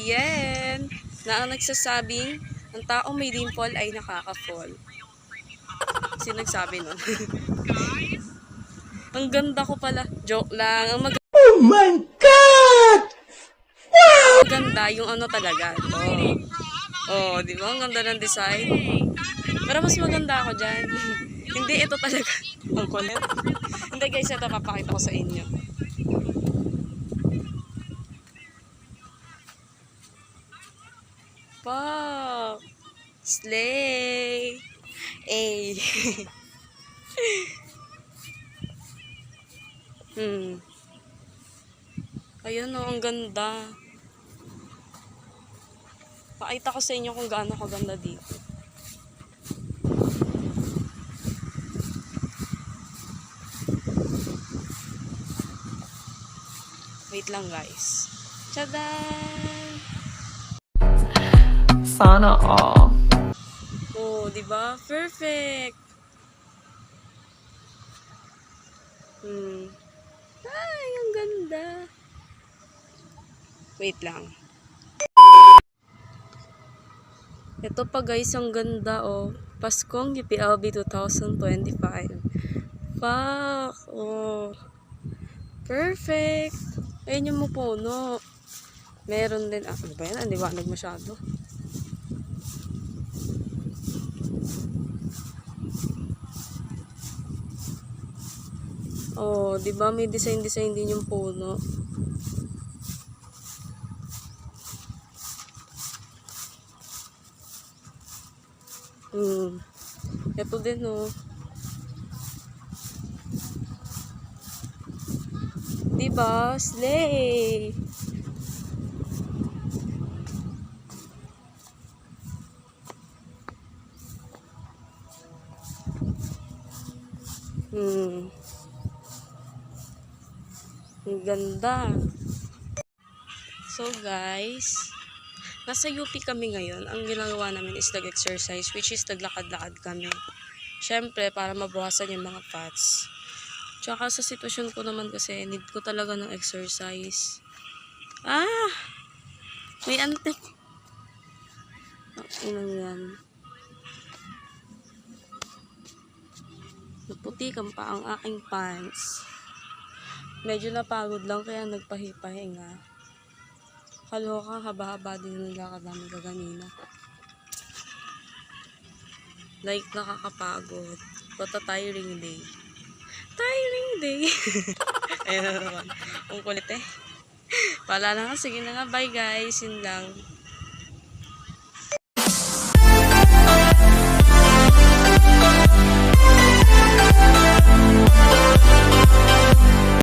Yen na ang nagsasabing ang taong may dimple ay nakaka-fall. Sino nagsabi nun? Ang ganda ko pala. Joke lang. Oh my God! Maganda yung ano talaga. Oh, di ba? Ang ganda ng design. Pero mas maganda ako dyan. Hindi, ito talaga. Ang kulit. Hindi guys, ito papakita ko sa inyo. Fuck! Slay! Ay! Ayun o, ang ganda. Pakita ko sa inyo kung gaano kaganda dito. Wait lang guys. Tadaan! Sana all. Oh, di ba? Perfect. Ay, ang ganda. Wait lang. Ito pa guys, ang ganda oh. Paskong UPLB 2025. Fuck. Oh. Perfect. Ayun yung puno. Meron din. Ano ba yan? Ang liwanag masyado. Oh, di ba may design din yung puno. Ito din oh. Di ba? Slay. Ang ganda. So guys, nasa UP kami ngayon. Ang ginagawa namin is nag-exercise, which is naglakad-lakad kami. Siyempre, para mabawasan yung mga fats. Tsaka sa sitwasyon ko naman kasi, need ko talaga ng exercise. May antik. Inang yan. Naputikan pa ang aking pants. Medyo napagod lang kaya nagpahipahinga. Kaloka, haba-haba din yung lakad namin kaganina. Like, nakakapagod. What a tiring day. Tiring day. Ayun na naman. Ang kulit eh. Wala na nga. Sige na nga. Bye guys. Yun lang.